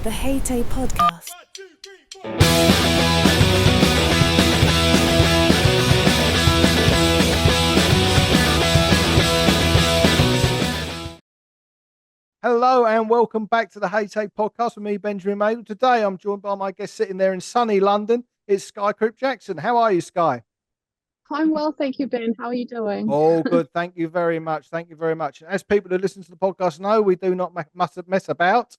the H.A.T.A.E podcast. Hello and welcome back to the H.A.T.A.E podcast with me, Benjamin Madel. Today I'm joined by my guest sitting there in sunny London. It's Skye Cripps-Jackson. How are you, Skye? I'm well, thank you, Ben. How are you doing? All good. Thank you very much. Thank you very much. As people who listen to the podcast know, we do not mess about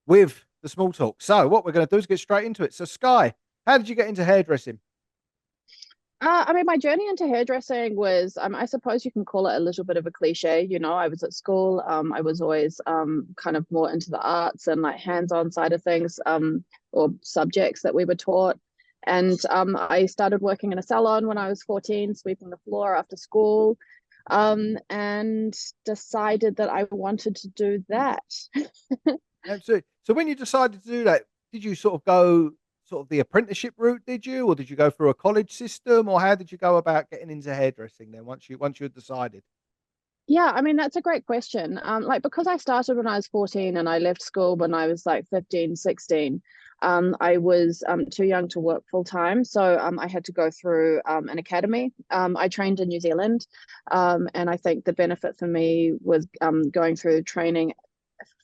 with the small talk. So what we're going to do is get straight into it. So Skye, how did you get into hairdressing? My journey into hairdressing was, I suppose you can call it a little bit of a cliche. You know, I was at school. I was always kind of more into the arts and like hands-on side of things, or subjects that we were taught. And I started working in a salon when I was 14, sweeping the floor after school, and decided that I wanted to do that. Absolutely. So when you decided to do that, did you sort of go the apprenticeship route, did you, or did you go through a college system, or how did you go about getting into hairdressing then once you had decided? Yeah, I mean, that's a great question. Because I started when I was 14 and I left school when I was like 15, 16, I was too young to work full time. So I had to go through an academy. I trained in New Zealand, and I think the benefit for me was going through training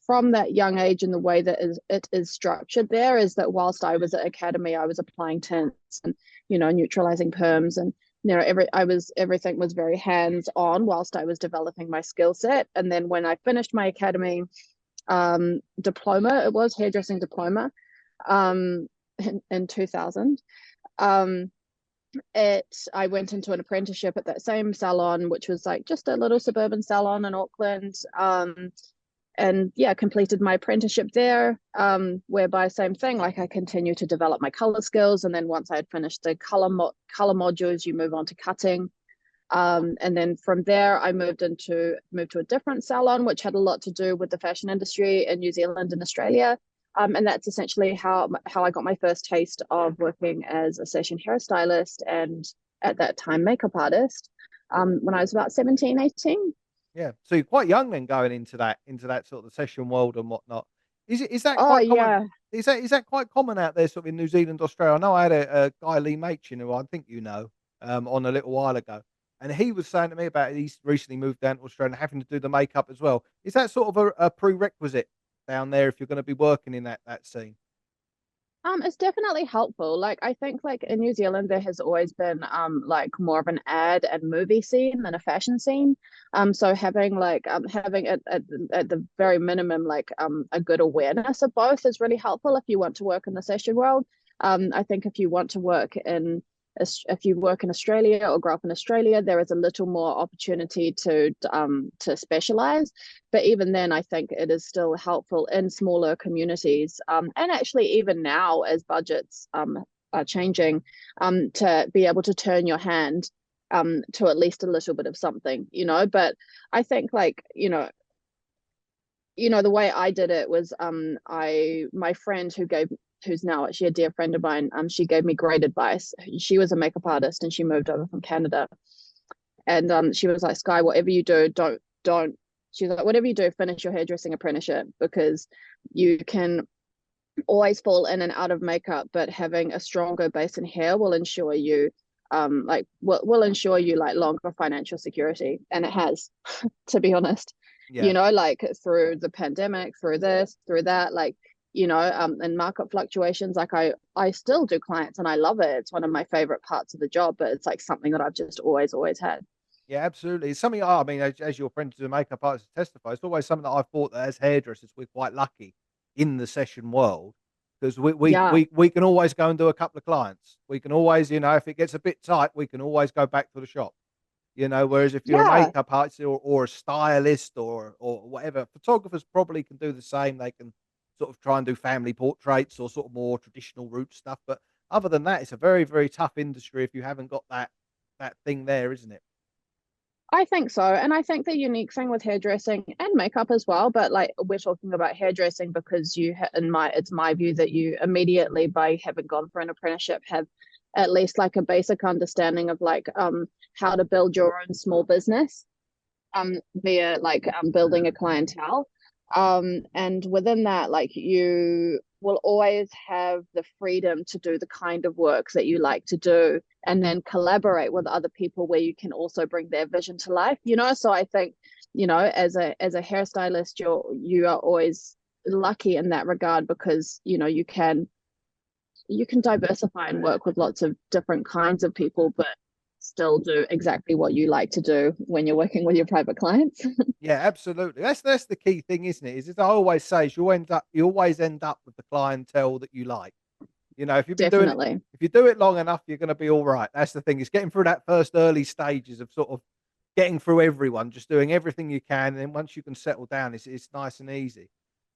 from that young age. And the way that it is structured there is that whilst I was at academy, I was applying tints and, neutralizing perms, and everything was very hands on whilst I was developing my skill set. And then when I finished my academy diploma, it was hairdressing diploma, in 2000, I went into an apprenticeship at that same salon, which was like just a little suburban salon in Auckland. And yeah, completed my apprenticeship there, whereby same thing, like I continue to develop my color skills. And then once I had finished the color modules, you move on to cutting. And then from there, I moved to a different salon, which had a lot to do with the fashion industry in New Zealand and Australia. And that's essentially how I got my first taste of working as a session hairstylist and at that time makeup artist, when I was about 17, 18. Yeah, so you're quite young then going into that sort of session world and whatnot. Is that Oh quite common? yeah. Is that quite common out there, sort of in New Zealand, Australia? I know I had a guy, Lee Machin, who I think you know, on a little while ago, and he was saying to me about he's recently moved down to Australia and having to do the makeup as well. Is that sort of a prerequisite down there if you're going to be working in that scene? It's definitely helpful. Like I think like in New Zealand there has always been like more of an ad and movie scene than a fashion scene. So having at the very minimum like a good awareness of both is really helpful if you want to work in the session world. I think if you work in Australia or grow up in Australia, there is a little more opportunity to specialize. But even then, I think it is still helpful in smaller communities. And actually, even now, as budgets are changing, to be able to turn your hand to at least a little bit of something, But I think, the way I did it was, my friend who's now actually a dear friend of mine, she gave me great advice. She was a makeup artist and she moved over from Canada. And she was like, Skye, whatever you do, don't. She was like, whatever you do, finish your hairdressing apprenticeship, because you can always fall in and out of makeup, but having a stronger base in hair will ensure you will ensure you like longer financial security. And it has, to be honest. Yeah. Like through the pandemic, through this, through that, and market fluctuations, like I still do clients and I love it. It's one of my favorite parts of the job, but it's like something that I've just always had. Yeah, absolutely. It's something, I mean, as your friend as a makeup artist testify, it's always something that I've thought that as hairdressers, we're quite lucky in the session world, because Yeah. we can always go and do a couple of clients. We can always, if it gets a bit tight, we can always go back to the shop. Whereas if you're a Yeah. makeup artist or a stylist or whatever, photographers probably can do the same. They can sort of try and do family portraits or sort of more traditional route stuff. But other than that, it's a very, very tough industry if you haven't got that thing there, isn't it? I think so. And I think the unique thing with hairdressing and makeup as well, but like we're talking about hairdressing because it's my view that you immediately, by having gone for an apprenticeship, have at least like a basic understanding of like how to build your own small business via like building a clientele. And within that, like, you will always have the freedom to do the kind of work that you like to do, and then collaborate with other people where you can also bring their vision to life, you know. So I think, you know, as a hairstylist, you are always lucky in that regard, because, you know, you can diversify and work with lots of different kinds of people, but still do exactly what you like to do when you're working with your private clients. Yeah, absolutely. That's the key thing, isn't it? Is as I always say, is you always end up with the clientele that you like. You know, if you've been doing it, Definitely. if you do it long enough, you're going to be all right. That's the thing. Is getting through that first early stages of sort of getting through everyone, just doing everything you can, and then once you can settle down, it's nice and easy.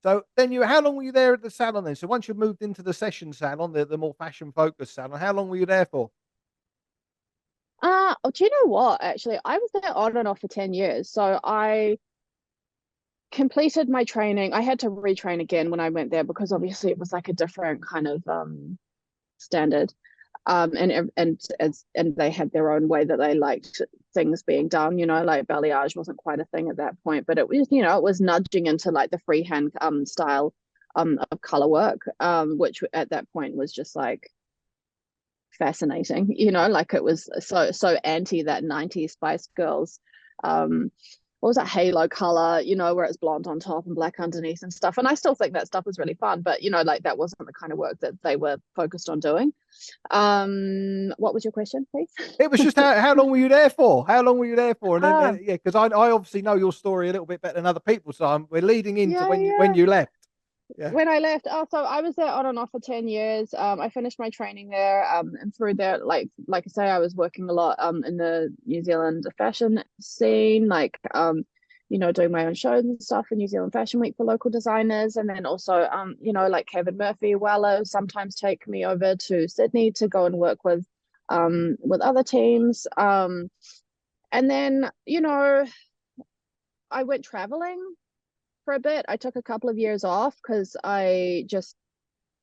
So then how long were you there at the salon then? So once you moved into the session salon, the more fashion focused salon, how long were you there for? Do you know what? Actually, I was there on and off for 10 years. So I completed my training. I had to retrain again when I went there, because obviously it was like a different kind of standard. And they had their own way that they liked things being done, you know, like balayage wasn't quite a thing at that point, but it was, you know, it was nudging into like the freehand style of color work, which at that point was just like fascinating, you know, like it was so anti that 90s Spice Girls, what was that halo color, you know, where it's blonde on top and black underneath and stuff. And I still think that stuff was really fun, but, you know, like that wasn't the kind of work that they were focused on doing. What was your question, please? It was just how long were you there for? How long were you there for? And Ah, then yeah, because I obviously know your story a little bit better than other people, so we're leading into yeah, when yeah. you left. Yeah, When I left, so I was there on and off for 10 years. I finished my training there, and through there, like I say, I was working a lot in the New Zealand fashion scene, like you know, doing my own shows and stuff for New Zealand Fashion Week for local designers, and then also you know, like Kevin Murphy, Weller sometimes take me over to Sydney to go and work with other teams. And then, you know, I went traveling for a bit. I took a couple of years off because I just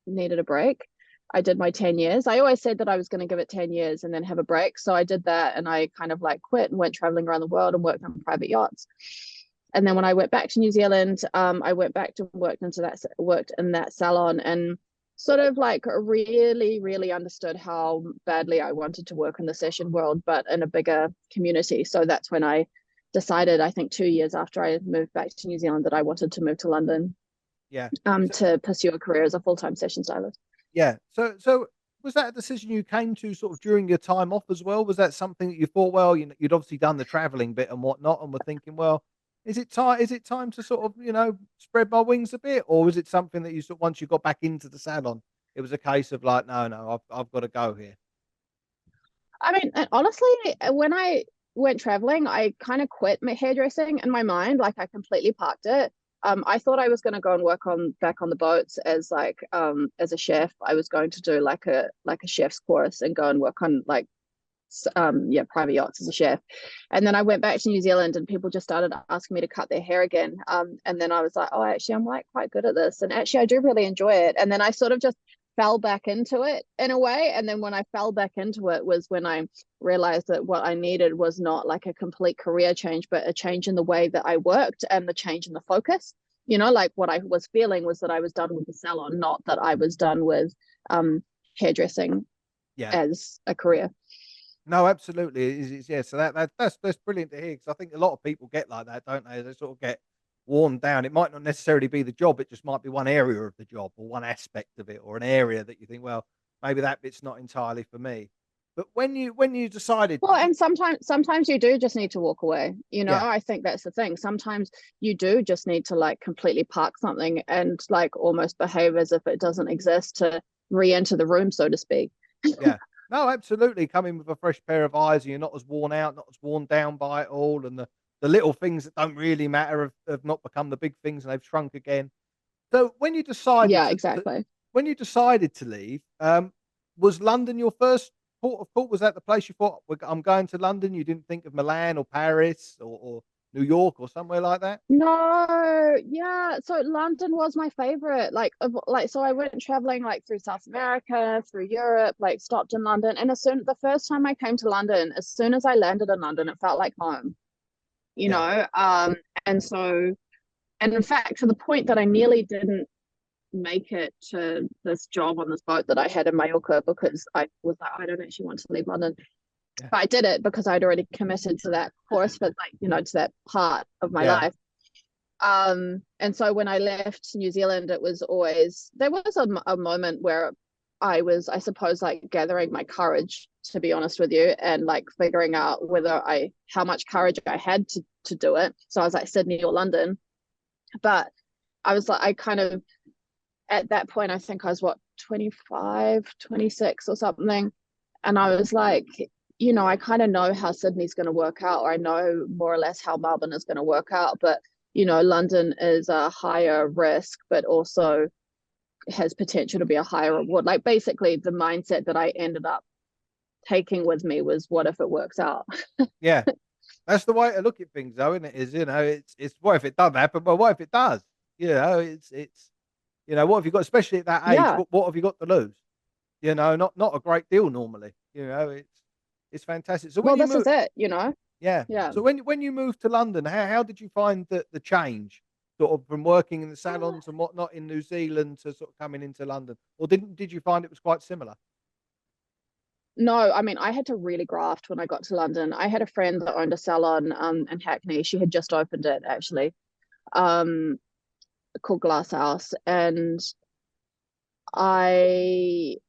needed a break. I did my 10 years. I always said that I was going to give it 10 years and then have a break. So I did that, and I kind of like quit and went traveling around the world and worked on private yachts. And then when I went back to New Zealand, I went back to worked in that salon, and sort of like really understood how badly I wanted to work in the session world, but in a bigger community. So that's when I decided, I think 2 years after I moved back to New Zealand, that I wanted to move to London, yeah. to pursue a career as a full-time session stylist. Yeah. So was that a decision you came to sort of during your time off as well? Was that something that you thought, well, you'd obviously done the traveling bit and whatnot, and were thinking, well, is it time to sort of, spread my wings a bit? Or was it something that you sort once you got back into the salon, it was a case of like, no, I've got to go here. I mean, and honestly, when I went traveling, I kind of quit my hairdressing in my mind. Like, I completely parked it. I thought I was going to go and work on back on the boats as a chef. I was going to do like a chef's course and go and work on like yeah, private yachts as a chef. And then I went back to New Zealand, and people just started asking me to cut their hair again. And then I was like, oh, actually, I'm like quite good at this, and actually I do really enjoy it. And then I sort of just fell back into it in a way. And then when I fell back into it was when I realized that what I needed was not like a complete career change, but a change in the way that I worked and the change in the focus. You know, like what I was feeling was that I was done with the salon, not that I was done with hairdressing Yeah. as a career. No, absolutely. Yeah. So that's brilliant to hear, because I think a lot of people get like that, don't they? They sort of get worn down. It might not necessarily be the job; it just might be one area of the job or one aspect of it, or an area that you think, well, maybe that bit's not entirely for me. But when you decided, Well, and sometimes you do just need to walk away. You know, yeah, I think that's the thing. Sometimes you do just need to like completely park something and like almost behave as if it doesn't exist to re-enter the room, so to speak. yeah, no, absolutely, come in with a fresh pair of eyes, and you're not as worn out, not as worn down by it all, and the little things that don't really matter have not become the big things, and they've shrunk again. So Yeah, exactly. when you decided to leave, was London your first port of call? Was that the place you thought, I'm going to London? You didn't think of Milan or Paris or New York or somewhere like that? No, yeah. So London was my favorite. So I went traveling like through South America, through Europe, like stopped in London. And the first time I came to London, as soon as I landed in London, it felt like home, you Yeah, know. And so And in fact, to the point that I nearly didn't make it to this job on this boat that I had in Mallorca, because I was like, I don't actually want to leave London. Yeah. But I did it because I'd already committed to that course for, like, you know, to that part of my Yeah. life. And so when I left New Zealand, it was always, there was a moment where I suppose, like gathering my courage, to be honest with you, and like figuring out how much courage I had to do it. So I was like, Sydney or London. But I was like, I kind of, at that point, I think I was what, 25, 26 or something. And I was like, you know, I kind of know how Sydney's going to work out, or I know more or less how Melbourne is going to work out. But, you know, London is a higher risk, but also has potential to be a higher reward. Like basically the mindset that I ended up taking with me was, what if it works out? Yeah. That's the way to look at things, though, isn't it? Is, you know, it's what if it doesn't happen, but what if it does? You know, it's you know, what have you got, especially at that age? Yeah. What have you got to lose? You know, not a great deal normally. You know, it's fantastic. So when Well, you this move, is it, you know? yeah. Yeah. So when you moved to London, how did you find the change, sort of from working in the salons and whatnot in New Zealand to sort of coming into London, or did you find it was quite similar? No, I mean, I had to really graft when I got to London. I had a friend that owned a salon in Hackney. She had just opened it, actually, um, called Glass House. And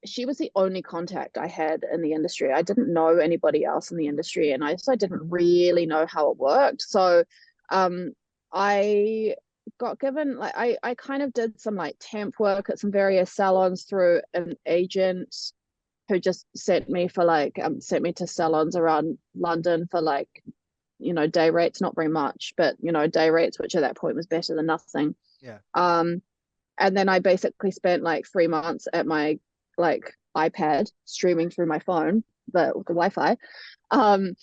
she was the only contact I had in the industry. I didn't know anybody else in the industry, and I also didn't really know how it worked. So um I got given, like, I kind of did some like temp work at some various salons through an agent who just sent me to salons around London for, like, you know, day rates, not very much, but you know, day rates, which at that point was better than nothing. Yeah, um and then I basically spent like 3 months at my, like, iPad streaming through my phone, the Wi-Fi, um,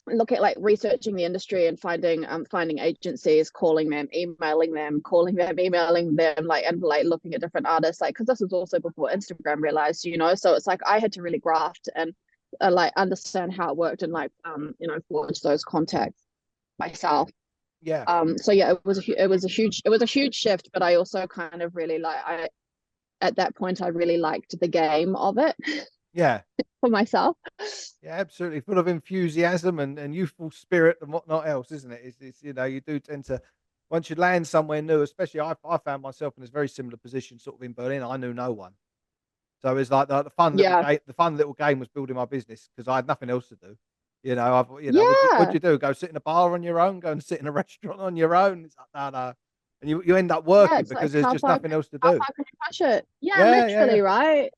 look at, like, researching the industry and finding agencies, calling them, emailing them, calling them, emailing them, like, and like looking at different artists, like, because this was also before Instagram realized, you know, so it's like I had to really graft and like understand how it worked, and like you know, forge those contacts myself. yeah, So yeah, it was a huge shift, but I also kind of really like, I at that point I really liked the game of it yeah. for myself. Yeah, absolutely. Full of enthusiasm and youthful spirit and whatnot else, isn't it? It's you know, you do tend to, once you land somewhere new, especially I found myself in this very similar position sort of in Berlin. I knew no one. So it's like Yeah. the fun little game was building my business because I had nothing else to do. You know, you know, what'd Yeah. you do? Go sit in a bar on your own, go and sit in a restaurant on your own. It's like, no, no. And you end up Yeah, working it's like, because there's just nothing else to how do. far can you push it? Yeah, Yeah, yeah, yeah. literally, right? E-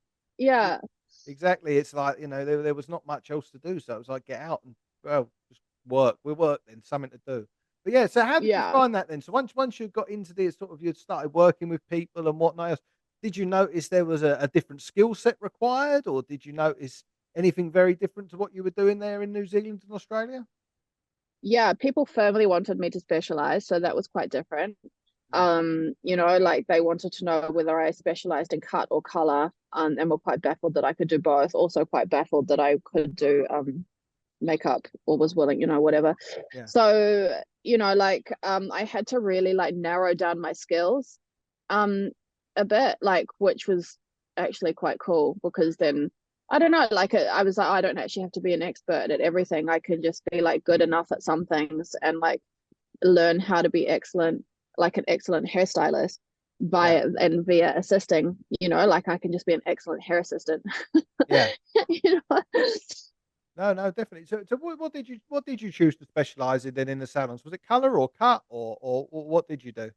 Yeah. Exactly. It's like, you know, there was not much else to do. So it was like, get out and, well, just work. We work then, something to do. But yeah, so how did you Yeah. find that then? So once you got into this sort of, you started working with people and whatnot else, did you notice there was a different skill set required, or did you notice anything very different to what you were doing there in New Zealand and Australia? Yeah, people firmly wanted me to specialize, so that was quite different. Mm. You know, like, they wanted to know whether I specialized in cut or color, and were quite baffled that I could do both, also quite baffled that I could do makeup, or was willing, you know, whatever. Yeah. So, you know, like, I had to really like narrow down my skills um a bit, like, which was actually quite cool, because then I don't know, like, I was like, I don't actually have to be an expert at everything. I can just be like good enough at some things, and like learn how to be excellent, like an excellent hairstylist Yeah. via assisting, you know, like I can just be an excellent hair assistant. Yeah. You know, No, no, definitely. So what did you choose to specialize in then in the salons? Was it color or cut or what did you do?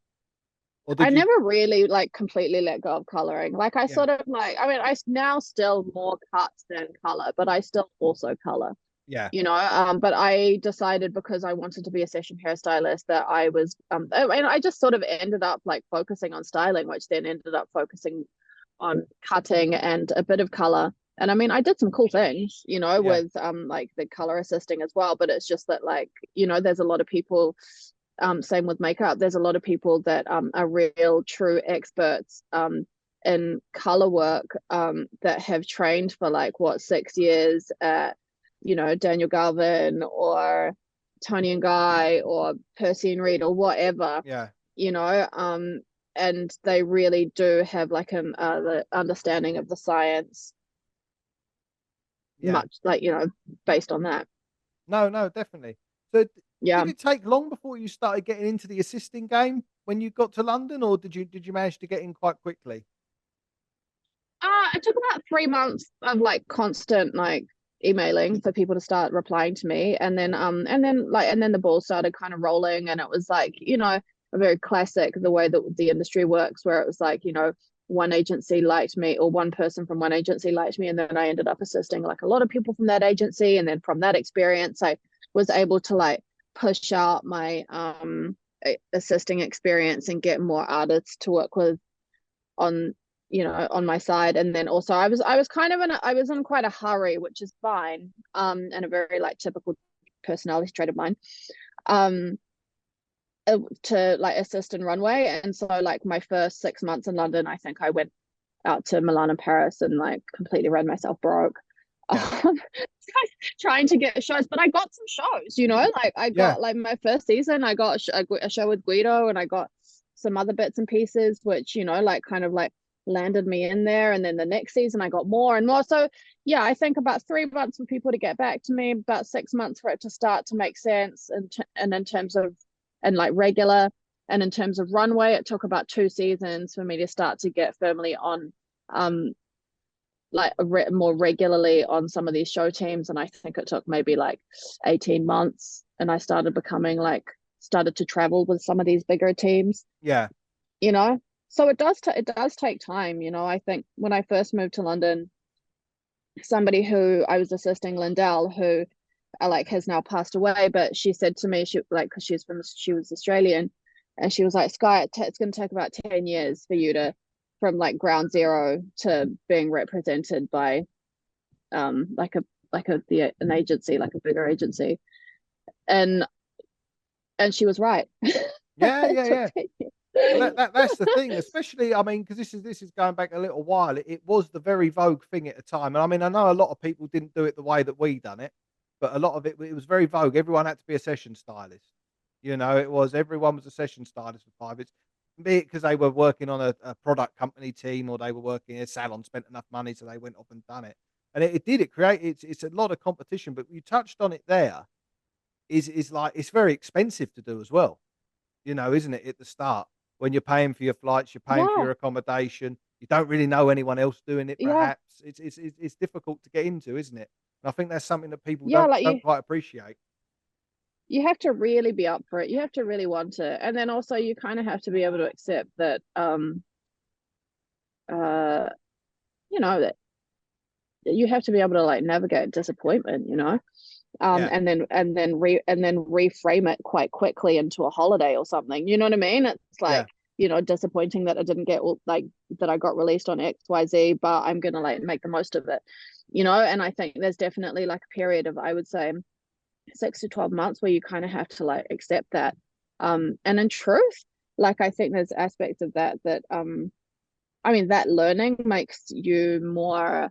Or I did you? never really like completely let go of coloring. Like, I Yeah. sort of like, I mean, I now still more cuts than color, but I still also color, Yeah. you know. But I decided, because I wanted to be a session hairstylist, that I was and I just sort of ended up like focusing on styling, which then ended up focusing on cutting and a bit of color. And I mean, I did some cool things, you know, Yeah. with like the color assisting as well. But it's just that, like, you know, there's a lot of people, same with makeup, there's a lot of people that are real true experts in color work, that have trained for like, what, 6 years at, you know, Daniel Galvin or Tony and Guy or Percy and Reed or whatever. Yeah. you know, and they really do have like the understanding of the science, Yeah. much like, you know, based on that. No, no, definitely. So Yeah. did it take long before you started getting into the assisting game when you got to London, or did you manage to get in quite quickly? It took about 3 months of like constant like emailing for people to start replying to me, and then the ball started kind of rolling, and it was like, you know, a very classic the way that the industry works, where it was like, you know, one agency liked me, or one person from one agency liked me, and then I ended up assisting like a lot of people from that agency, and then from that experience I was able to like push out my assisting experience and get more artists to work with on, you know, on my side. And then also I was kind of I was in quite a hurry, which is fine, and a very like typical personality trait of mine, um to like assist in runway. And so like my first 6 months in London, I think I went out to Milan and Paris and like completely ran myself broke, Yeah. trying to get shows. But I got some shows, you know, like I Yeah. got like my first season I got a show with Guido, and I got some other bits and pieces which, you know, like kind of like landed me in there. And then the next season I got more and more. So yeah, I think about 3 months for people to get back to me, about 6 months for it to start to make sense. And in terms of, and like regular, and in terms of runway, it took about 2 seasons for me to start to get firmly on, um like more regularly on some of these show teams. And I think it took maybe like 18 months, and I started becoming like, started to travel with some of these bigger teams, Yeah. you know. So it does take time, you know. I think when I first moved to London, somebody who I was assisting, Lindell, who like has now passed away, but she said to me, she like, because she was Australian, and she was like, Sky, it's going to take about 10 years for you to, from like ground zero to being represented by like an agency, like a bigger agency. and and she was right. Yeah, It yeah, took yeah. 10 years. Well, that's the thing, especially, I mean, because this is going back a little while. It was the very vogue thing at the time, and I mean, I know a lot of people didn't do it the way that we done it, but a lot of it was very vogue. Everyone had to be a session stylist. You know, it was everyone was a session stylist for privates, be it because they were working on a product company team, or they were working in a salon, spent enough money, so they went off and done it. And it created, it's a lot of competition. But you touched on it there. Is like it's very expensive to do as well, you know, isn't it, at the start? When you're paying for your flights, you're paying for Yeah, your accommodation, you don't really know anyone else doing it yeah, perhaps. It's difficult to get into, isn't it? And I think that's something that people yeah. Like don't quite appreciate. you have to really be up for it. You have to really want it. And then also you kind of have to be able to accept that uh you know, that you have to be able to like navigate disappointment, you know. Yeah, And then reframe it quite quickly into a holiday or something. You know what I mean? It's yeah, like, you know, disappointing that I didn't get like that I got released on XYZ, but I'm gonna like make the most of it, you know. And I think there's definitely like a period of, I would say, 6 to 12 months where you kind of have to like accept that. And in truth, like I think there's aspects of that I mean, that learning makes you more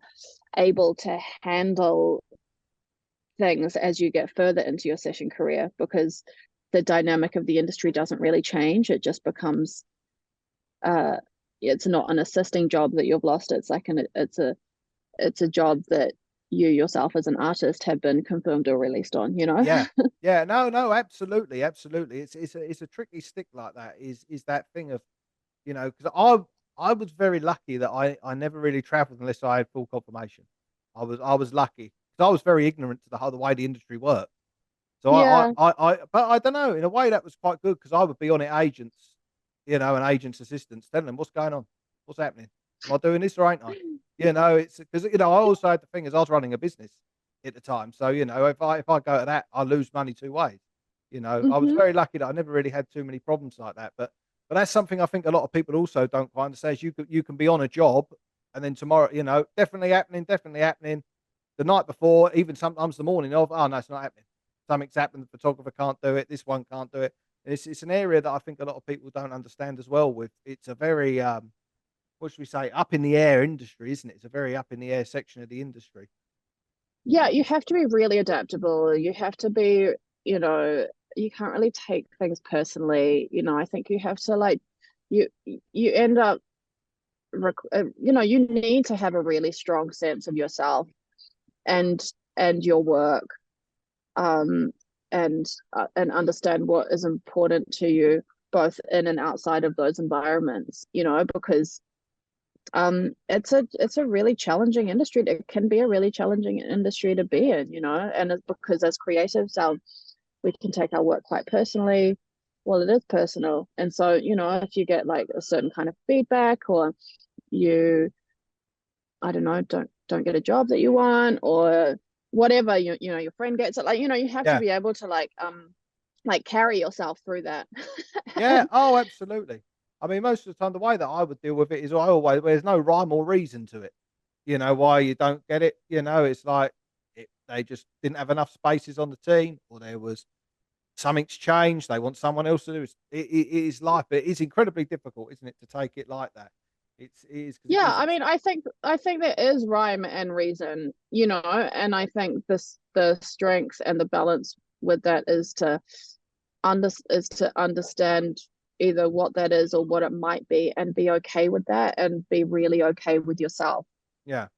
able to handle things as you get further into your session career, because the dynamic of the industry doesn't really change. It just becomes uh it's not an assisting job that you've lost. It's like it's a job that you yourself as an artist have been confirmed or released on, you know. yeah, yeah. No, no, absolutely, absolutely. It's a tricky stick like that. Is that thing of, you know, because I was very lucky that I never really travelled unless I had full confirmation. I was lucky because I was very ignorant to the way the industry worked. So Yeah. but I don't know. In a way, that was quite good because I would be on it agents, you know, and agents' assistants, telling them what's going on, what's happening. Am I doing this or ain't I? You know, it's because, you know, I also had the thing is I was running a business at the time, so, you know, if I go to that, I lose money two ways. You know, I was Mm-hmm. very lucky that I never really had too many problems like that. But that's something I think a lot of people also don't quite understand. Is you can be on a job, and then tomorrow, you know, definitely happening, definitely happening. The night before, even sometimes the morning of, oh no, it's not happening. Something's happened. The photographer can't do it. This one can't do it. It's an area that I think a lot of people don't understand as well. With it's a very what should we say, up in the air industry, isn't it? It's a very up in the air section of the industry. Yeah, you have to be really adaptable. You have to be, you know, take things personally. You know, I think you have to like you end up you know, you need to have a really strong sense of yourself and your work, um and understand what is important to you both in and outside of those environments, you know, because it's a really challenging industry. It can be a really challenging industry to be in, you know, and it's because as creatives we can take our work quite personally. Well, it is personal, and so, you know, if you get like a certain kind of feedback, or you, I don't know, don't get a job that you want, or whatever, you know, your friend gets it, like, you know, you have to Yeah. be able to like carry yourself through that. Yeah. Oh, absolutely. I mean, most of the time, the way that I would deal with it is I always there's no rhyme or reason to it. You know why you don't get it. You know, it's like they just didn't have enough spaces on the team, or there was something's changed. They want someone else to do it. It is life, but it is incredibly difficult, isn't it, to take it like that? It is because it Yeah, is. I mean, I think there is rhyme and reason, you know, and I think the strength and the balance with that is to understand either what that is or what it might be, and be okay with that, and be really okay with yourself. Yeah.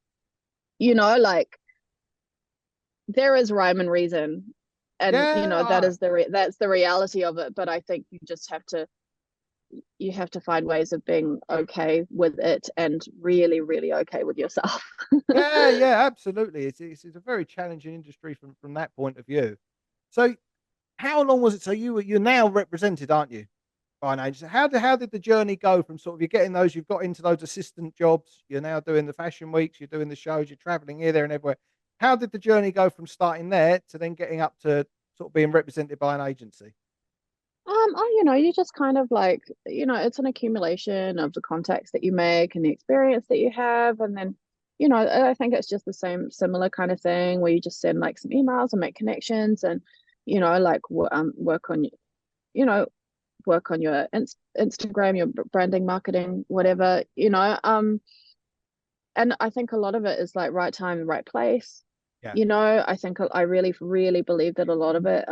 You know, like there is rhyme and reason, and you know that Yeah. is that's the reality of it. But I think you have to find ways of being okay with it, and really, really okay with yourself. Yeah, yeah, absolutely. It's a very challenging industry from that point of view. So, how long was it? So you're now represented, aren't you, by an agency? How did the journey go from sort of you're getting those, you've got into those assistant jobs, you're now doing the fashion weeks, you're doing the shows, you're traveling here, there, and everywhere. How did the journey go from starting there to then getting up to sort of being represented by an agency? Oh, you know, you just kind of like, you know, it's an accumulation of the contacts that you make and the experience that you have. And then, you know, I think it's just the similar kind of thing where you just send like some emails and make connections, and, you know, like work on, you know, work on your Instagram, your branding, marketing, whatever, you know. And I think a lot of it is like right time, right place. Yeah, You know, I think I really, really believe that a lot of it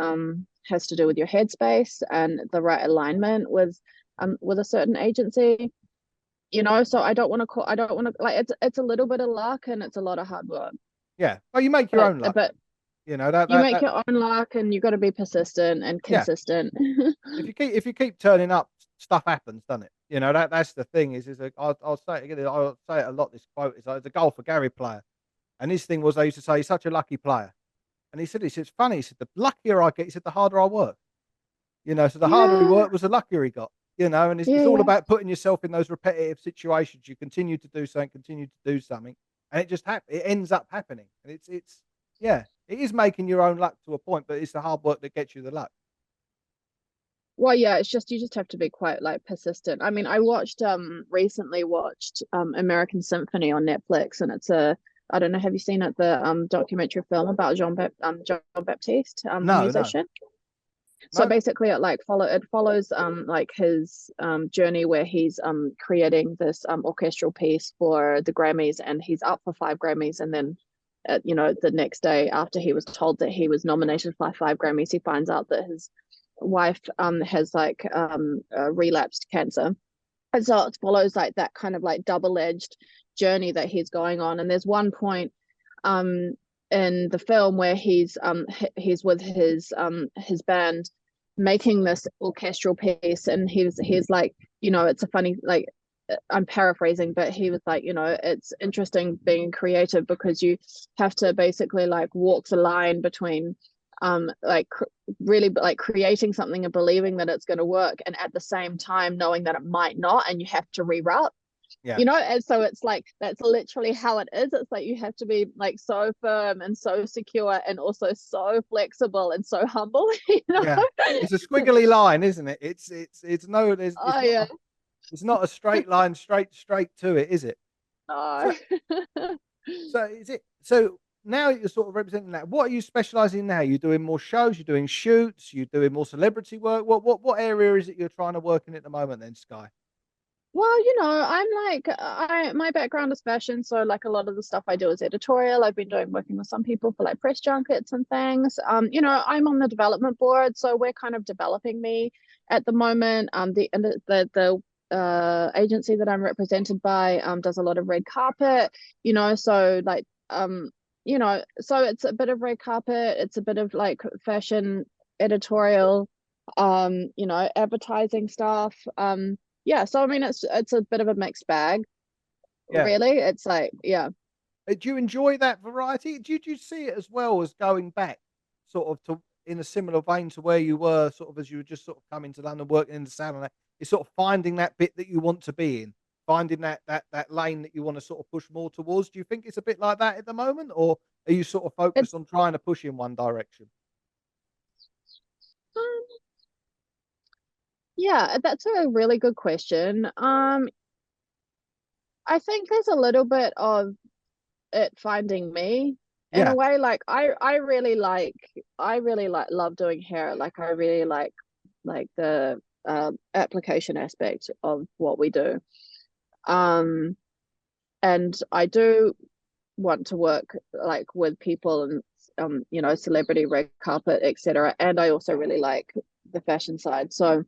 has to do with your headspace and the right alignment with a certain agency. You know, so I don't want to like it's a little bit of luck and it's a lot of hard work. yeah. Well, you make your own luck. But You know that you that make that. your own luck, and you got to be persistent and Yeah. consistent. If you keep turning up, stuff happens, doesn't it? You know that's the thing. I'll say it again. I'll say it a lot. This quote is like, the golfer Gary player, and his thing was they used to say he's such a lucky player, and he said it's funny. He said the luckier I get, he said the harder I work. You know, so the harder he Yeah, worked was the luckier he got. You know, and it's yeah, all yeah. about putting yourself in those repetitive situations. You continue to do something, and it just It ends up happening, and it's yeah, it is making your own luck to a point, but it's the hard work that gets you the luck. Well, yeah, it's just you just have to be quite like persistent. I mean, I watched recently watched American Symphony on Netflix, and it's a, I don't know, have you seen it, the documentary film about John Baptiste, the No, no, musician? So no. basically it follows like his journey where he's creating this orchestral piece for the Grammys, and he's up for 5 Grammys, and then you know, the next day after he was told that he was nominated for 5 Grammys, he finds out that his wife has like relapsed cancer. And so it follows like that kind of like double-edged journey that he's going on. And there's one point um in the film where he's with his band making this orchestral piece, and he's like, you know, it's a funny, like, I'm paraphrasing, but he was like, you know, it's interesting being creative because you have to basically like walk the line between like really like creating something and believing that it's going to work, and at the same time knowing that it might not, and you have to reroute, Yeah, you know. And so it's like that's literally how it is. It's like you have to be like so firm and so secure, and also so flexible and so humble, you know. yeah. It's a squiggly line, isn't it? It's no, Oh yeah. it's not a straight line, straight to it, is it? So No. so is it so now you're sort of representing that. What are you specialising in now? You're doing more shows, you're doing shoots, you're doing more celebrity work. What area is it you're trying to work in at the moment then, Sky? Well, I'm like my background is fashion, so like a lot of the stuff I do is editorial. I've been doing working with some people for like press junkets and things. I'm on the development board, so we're kind of developing me at the moment. The agency that I'm represented by does a lot of red carpet, so like so it's a bit of red carpet, it's a bit of like fashion editorial, advertising stuff. Yeah, so I mean it's a bit of a mixed bag, Yeah. really. It's like, yeah. Do you enjoy that variety? Do you see it as well as going back sort of to in a similar vein to where you were sort of as you were just sort of coming to London, working in the salon? It's sort of finding that bit that you want to be in, finding that lane that you want to sort of push more towards. Do you think it's a bit like that at the moment, or are you sort of It's focused on trying to push in one direction? um, yeah, that's a really good question. I think there's a little bit of it finding me in a Yeah, way. Like I really like love doing hair. Like I really like the application aspect of what we do. Um and I do want to work like with people and celebrity red carpet, etc. And I also really like the fashion side. So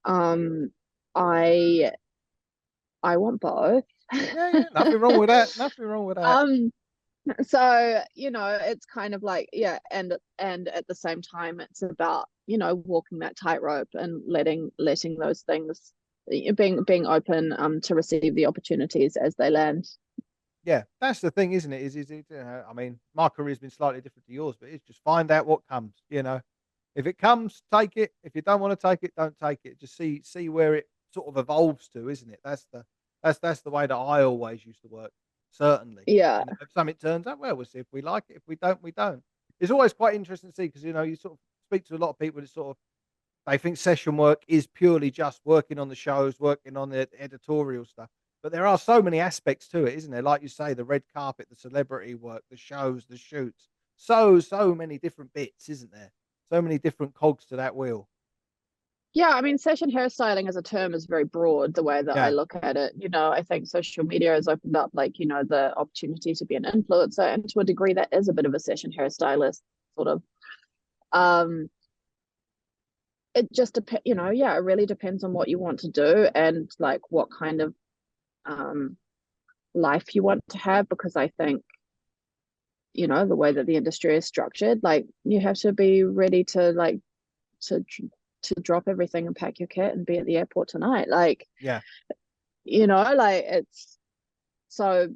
um I I want both. yeah, yeah. Nothing wrong with that. Nothing wrong with that. um so it's kind of like, yeah, and at the same time it's about walking that tightrope and letting those things, being open to receive the opportunities as they land. Yeah, that's the thing, isn't it? Is it? I mean, my career's been slightly different to yours, but it's just find out what comes. If it comes, take it. If you don't want to take it, don't take it. Just see where it sort of evolves to, isn't it? That's the way that I always used to work. Certainly, Yeah, if something turns up, well, we'll see if we like it. If we don't, we don't. It's always quite interesting to see because you sort of speak to a lot of people. It's sort of they think session work is purely just working on the shows, working on the editorial stuff. But there are so many aspects to it, isn't there? Like you say, the red carpet, the celebrity work, the shows, the shoots. So many different bits, isn't there? So many different cogs to that wheel. yeah, I mean, session hairstyling as a term is very broad, the way that I Yeah, look at it. I think social media has opened up, like, the opportunity to be an influencer, and to a degree that is a bit of a session hairstylist, sort of. um it just depends, yeah, it really depends on what you want to do and like what kind of um life you want to have, because I think the way that the industry is structured, like you have to be ready to like to to drop everything and pack your kit and be at the airport tonight, like, yeah, like it's so,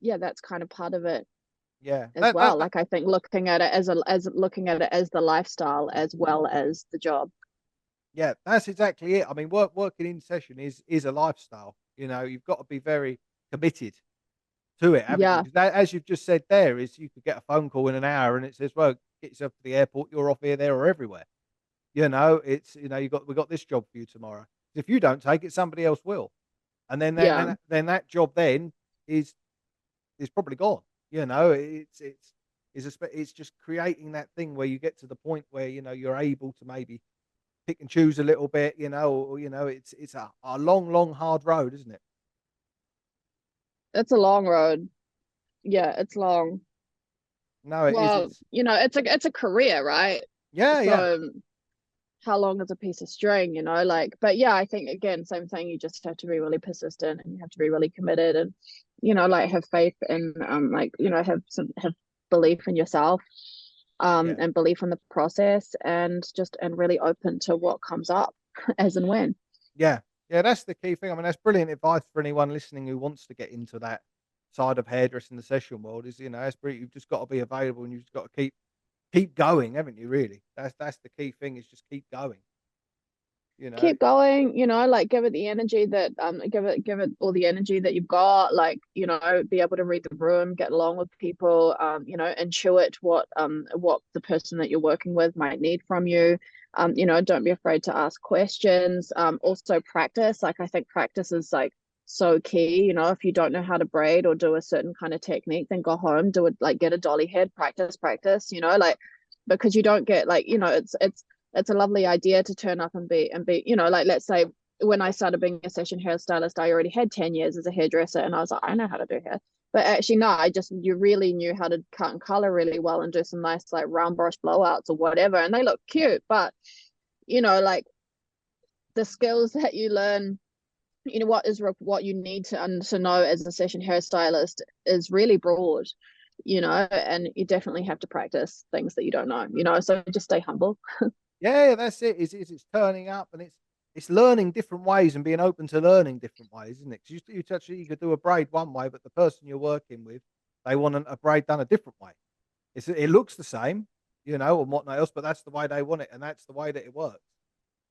yeah, that's kind of part of it yeah. as well. Like I think looking at it as looking at it as the lifestyle as well as the job. Yeah, that's exactly it. I mean, working in session is a lifestyle. You've got to be very committed to it, haven't you? Yeah, Because as you've just said there, is you could get a phone call in an hour and it says, "Well, get yourself to the airport. You're off here, there, or everywhere." It's we got this job for you tomorrow. If you don't take it, somebody else will, and yeah, then that job then is is probably gone. It's just creating that thing where you get to the point where you're able to maybe pick and choose a little bit, or it's a long hard road, isn't it? it's a long road. Yeah, it's long. No, it is. Well, it's a career, right? Yeah, yeah, So how long is a piece of string, like, but yeah, I think again, same thing, you just have to be really persistent and you have to be really committed, and like have faith and like have belief in yourself, yeah. and belief in the process, and really open to what comes up as and when. Yeah, yeah, that's the key thing. I mean, that's brilliant advice for anyone listening who wants to get into that side of hairdressing, the session world. That's brilliant. You've just got to be available, and you've just got to keep going, haven't you? Really, that's the key thing. Is just keep going. You know, Keep going, like give it the energy that give it all the energy that you've got, like, be able to read the room, get along with people, intuit what the person that you're working with might need from you. Don't be afraid to ask questions. Also practice. Like I think practice is like so key. If you don't know how to braid or do a certain kind of technique, then go home, do it, like get a dolly head, practice, like, because you don't get like, it's a lovely idea to turn up and be, like, let's say when I started being a session hairstylist, I already had 10 years as a hairdresser, and I was like, I know how to do hair. But actually, no, you really knew how to cut and color really well and do some nice like round brush blowouts or whatever. And they look cute, but like the skills that you learn, what you need to know as a session hairstylist is really broad, and you definitely have to practice things that you don't know, so just stay humble. Yeah, that's it. It's turning up, and it's learning different ways and being open to learning different ways, isn't it? Because you could do a braid one way, but the person you're working with, they want a braid done a different way. It looks the same, and whatnot else, but that's the way they want it, and that's the way that it works.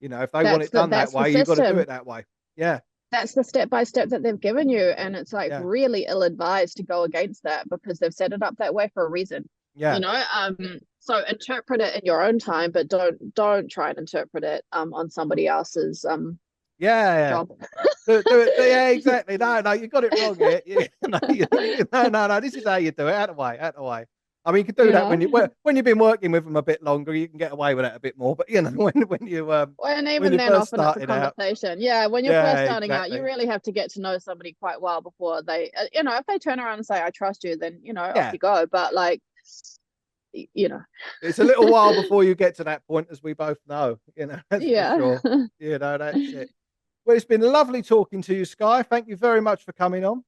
If they want it done that That's the way, you've got to do system. it that way. Yeah, That's the step by step that they've given you, and it's like yeah, really ill advised to go against that because they've set it up that way for a reason. yeah, So interpret it in your own time, but don't try and interpret it on somebody else's yeah, yeah. job. Do it. Yeah, exactly. No, no, you got it wrong here. No. This is how you do it. Out of the way. Out of the way. I mean, you can do that Yeah. when you've been working with them a bit longer, you can get away with it a bit more. But And when even you then, first often it's a started out, conversation. Yeah, when you're first yeah, starting out, you exactly. really have to get to know somebody quite well before they, if they turn around and say, "I trust you," then off Yeah, you go. But like, you know, it's a little while before you get to that point, as we both know. That's for yeah. sure. That's it. Well, it's been lovely talking to you, Sky. Thank you very much for coming on.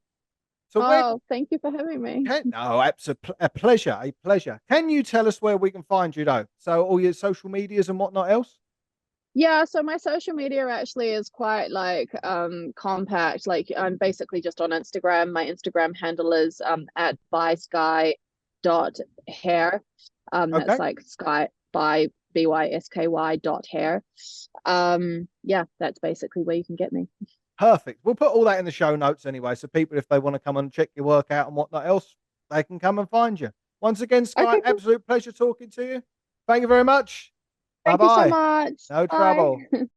So where Oh, thank you for having me. no, absolutely a pleasure, a pleasure. Can you tell us where we can find you though? So all your social medias and whatnot else? Yeah, so my social media actually is quite like compact. Like I'm basically just on Instagram. My Instagram handle is at bysky.hair. That's Okay, like sky by BYSKY dot hair. Yeah, that's basically where you can get me. perfect. We'll put all that in the show notes anyway. So people, if they want to come and check your work out and whatnot else, they can come and find you. Once again, Sky, Okay, cool. absolute pleasure talking to you. Thank you very much. Bye Thank you so bye. much. No trouble. Bye.